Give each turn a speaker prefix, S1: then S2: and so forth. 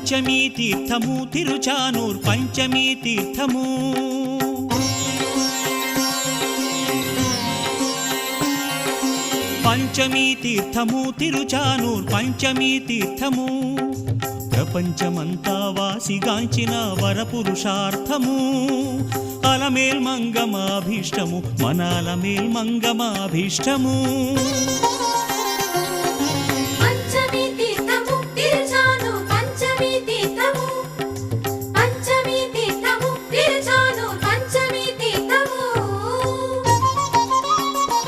S1: పంచమీ తీర్థము తిరుచానూర్ పంచమీ తీర్థము పంచమీ తీర్థము తిరుచానూర్ పంచమీ తీర్థము ప్రపంచమంతా వాసిగాంచిన వరపురుషార్థము అలమేల్ మంగమాభీష్టము మన అలమేల్ మంగమాభీష్టము